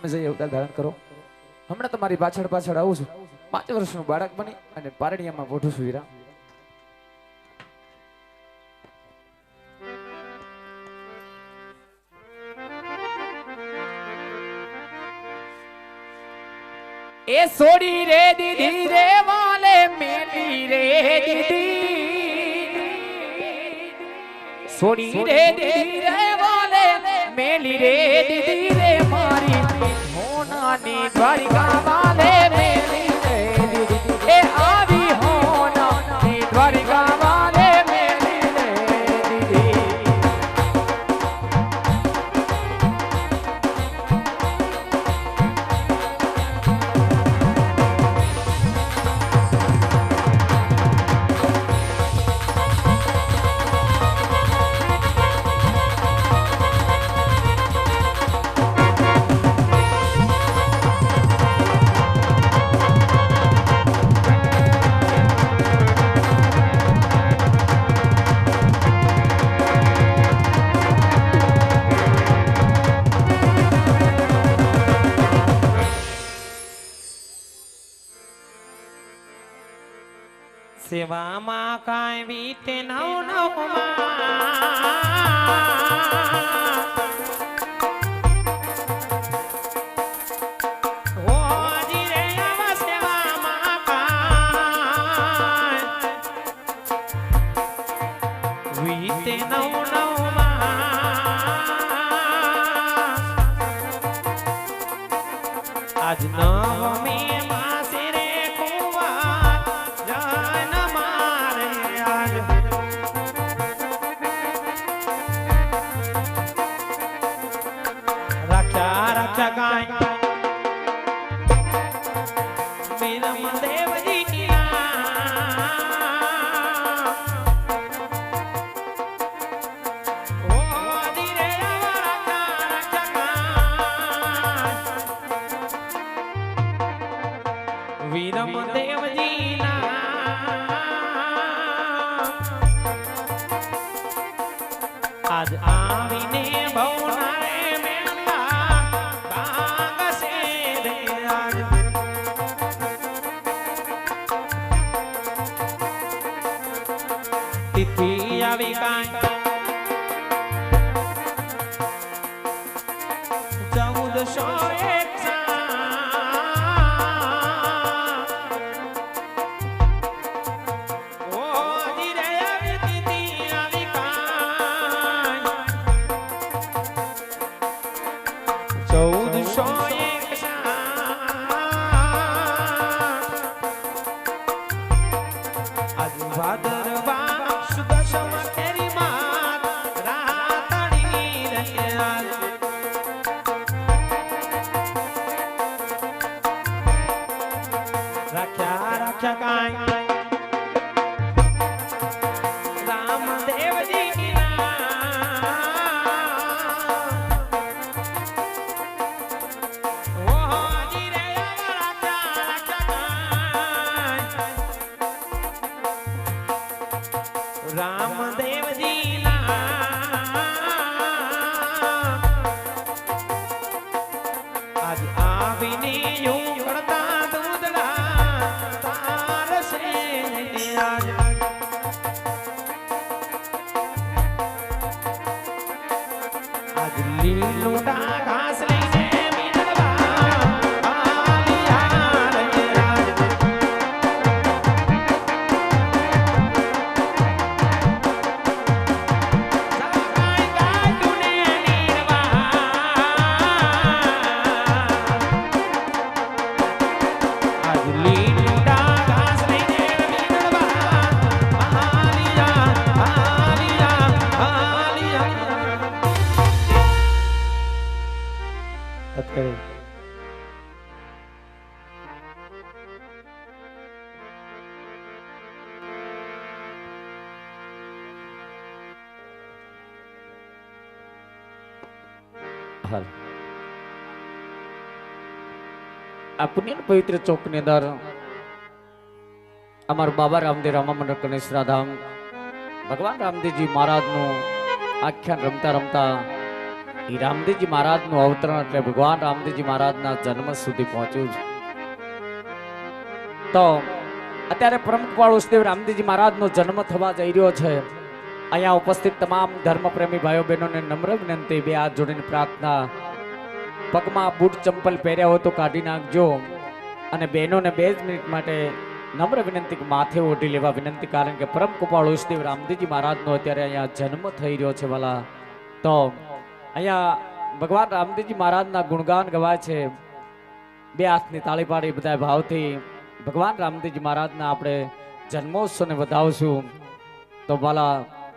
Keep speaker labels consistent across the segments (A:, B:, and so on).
A: તમે જઈ અવતાર ધારણ કરો. હમણાં તમારી પાછળ પાછળ આવું છું. 5 વર્ષનું બાળક બની અને પારણિયામાં પોઢું છું વીરા. એ સોડી રે દીદી રે વાલે મેલી રે દીદી, સોડી રે દીદી રે વાલે મેલી રે દીદી રે મારી હોનાની દ્વારિકા વાલે મેલી રે દીદી, એ આવી હોનાની દ્વારિકા વાલે મેલી રે દીદી.
B: સેવામાં કાંઈ વીતે નવ નવમાં હોજી રે આવા સેવામાં કાંઈ વીતે નવ નવમાં આજ નવમી માસે રે કુંવાર જન મારે આજ રાખ્યા રાખ્યા ગાય વીરમ દેવજી વીરમ દેવજીના આજ આવીને ભવના રે મેળા ભાગશે રે આજ તિથિ આવી કાંઈ 1401 રાખ્યા રાખ્યા કાંઈ રામદેવજી રામદેવજી આજ આવીને યું કરતા દૂધડા તારશે આજ આજ લીલું ઘાસ લઈને
A: આ પુણ્ય પવિત્ર ચોક ની અંદર અમારું બાબા રામદેવ રામા મંડળ કનેસરા ધામ ભગવાન રામદેવજી મહારાજ નું આખ્યાન રમતા રમતા એ રામદેવજી મહારાજનું અવતરણ એટલે ભગવાન રામદેવજી મહારાજના જન્મ સુધી પહોંચ્યું છે. તો અત્યારે પરમકૃપાળુ ઉષ્દેવ રામદેવજી મહારાજનો જન્મ થવા જઈ રહ્યો છે. અહીંયા ઉપસ્થિત તમામ ધર્મપ્રેમી ભાઈઓ બહેનોને નમ્ર વિનંતી, બે હાથ જોડીને પ્રાર્થના, પગમાં બૂટ ચંપલ પહેર્યા હોય તો કાઢી નાખજો. અને બહેનોને 2 મિનિટ માટે નમ્ર વિનંતી કે માથે ઓઢી લેવા વિનંતી, કારણ કે પરમકૃપાળુ ઉષ્દેવ રામદેવજી મહારાજનો અત્યારે અહીંયા જન્મ થઈ રહ્યો છે વાલા. તો અહીંયા ભગવાન રામદેવજી મહારાજના ગુણગાન ગવાય છે. 2 હાથની તાળી પાડી બધા ભાવથી ભગવાન રામદેવજી મહારાજના આપણે જન્મોત્સવને વધાવશું. તો વાલા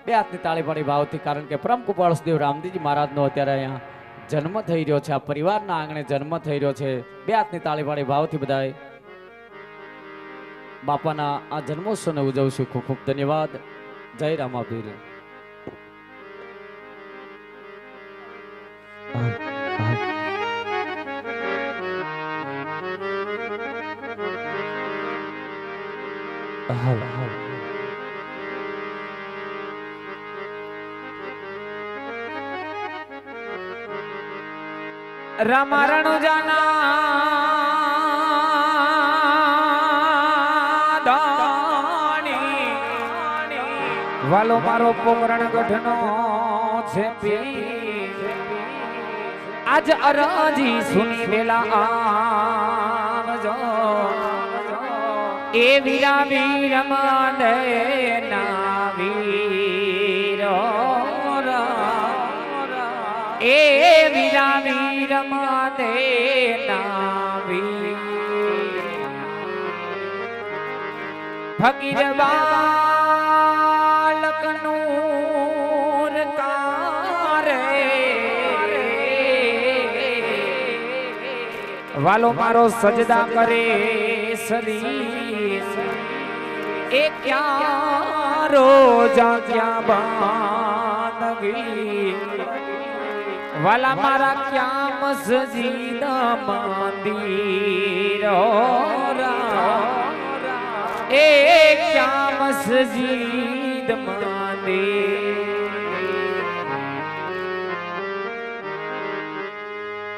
A: 2 હાથની તાળી પાડી ભાવથી, કારણ કે પરમકૃપાળુ ઉષ્દેવ રામદેવજી મહારાજનો અત્યારે અહીંયા જન્મ થઈ રહ્યો છે. આ પરિવારના આંગણે જન્મ થઈ રહ્યો છે. 2 હાથની તાળી પાડી ભાવથી બધા બાપાના આ જન્મોત્સવને ઉજવશું. ખૂબ ખૂબ ધન્યવાદ. જય રામાપીર.
B: રામા રણુજાના વાલો મારો પોકરણ ગઢનો છે આજ અરજી સુની વેલા આવજો. એ વીરા વીર માને ના વીરો, એ વીરા વીર માને ના વીર ફકીર બાલકનૂર કારે વાલો મારો સજદા કરે સરી. એ ક્યાં રોજા ક્યાં બાંધગી વાલા મારા ક્યાં મસ્જિદ મંદિર, એ ક્યાં મસ્જિદ મંદિર.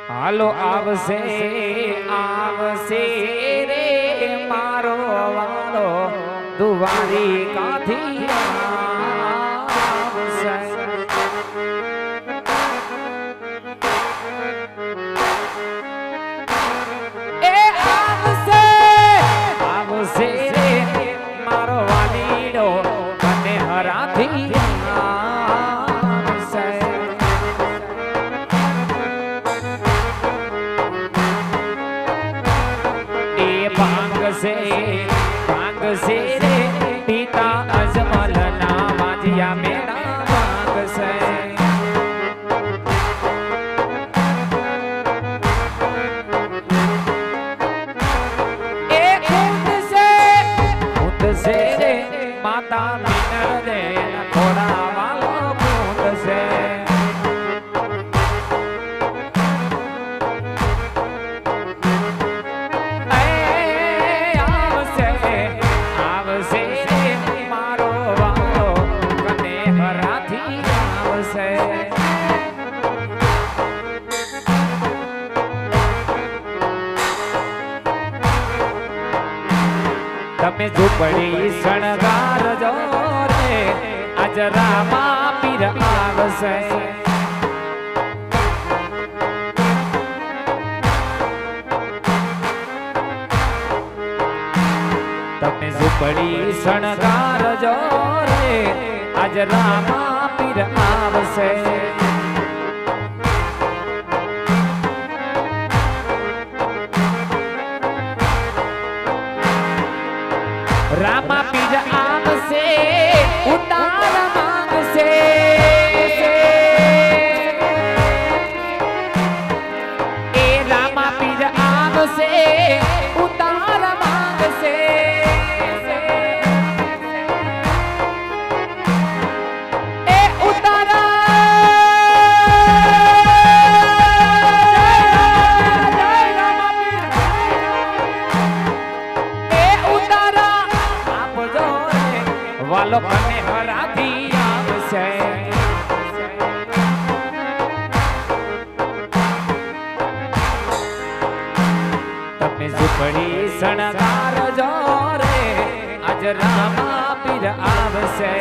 B: હાલો આવશે આવશે રે મારો વાલો દુવારી કાથી આવશે. એ આવશે આવશે રે મારો વાલીડો અને હરાથી આવશે. એ ભાંગશે ભાંગશે રે પિતા અજમલ ના વાજિયા મેળા ભાંગશે. માતા મિનર દે થોડા વાલો પૂંડશે. આવશે આવશે મારો વાલો કને હરાથી આવશે. તમે ઝૂંપડી શણગારજો રે આજ રામા પીર આવશે. તમે ઝૂંપડી શણગારજો રે આજ રામા પીર આવશે. રામા પીર આવશે ઉતાર માંગશે. એ રામા પીર આવશે ઉતાર માંગશે. એ ઉતારા વાલો કને હરાથી આવશે. ઉપડી શણગાર જો રે આજ રામા પીર આવશે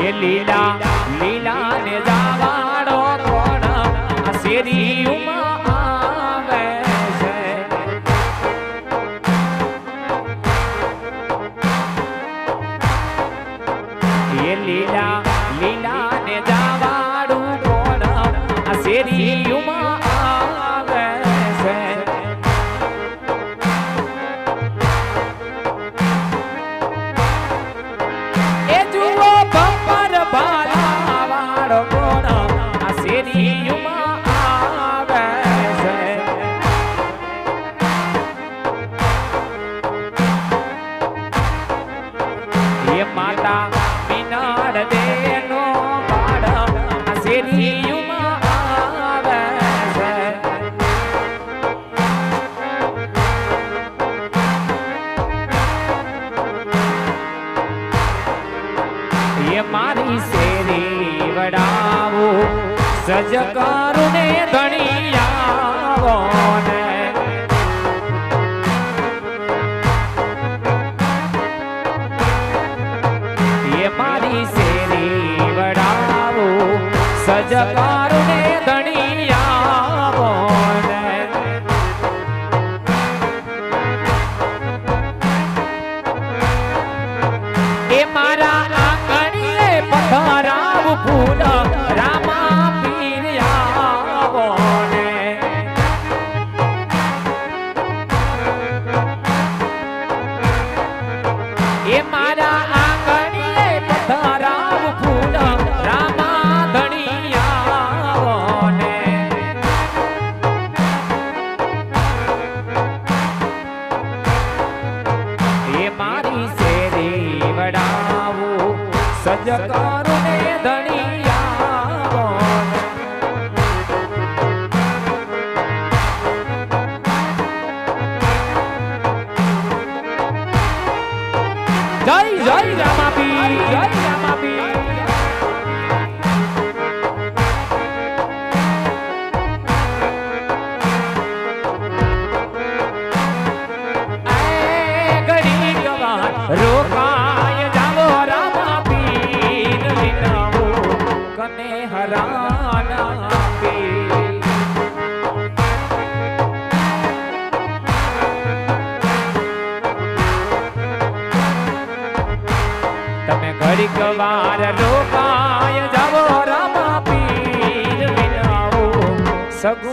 B: એ લીલા લીલા ને જાવાડો કોણ આ શેરીઓમાં આવે છે એ લીલા લીલા ને જાવાડું કોણ આ શેરીઓમાં આવે છે એ જુઓ બપર બાલા વાળો કોણ આ શેરીઓમાં આવે છે એ માતા મીનાડ દેનો બાળ આ શેરીઓમાં આવે છે એ મારી શેરી વડાવો સજ કરું ને ધણી આવો ને એ મારી શેરી વડાવો સજ કરું ને ધણી આવો ને એ મારા આંગણીએ પધરાવ ફૂલ રામા પીર આવો ને એ મારા આંગણીએ પધરાવ ફૂલ રામા ધણી આવો ને એ મારી શેરી વડાવો સજ કરું ને ધણી આવો ને જય જય રામાપીર જય રામાપીર ઘડી ગવાર રોકાય જાવો રામાપીર વિનાવો કને હરાના પીર તમે ઘડીક વાર રોકાય જાવો રામા પીર વિનાવો સગુ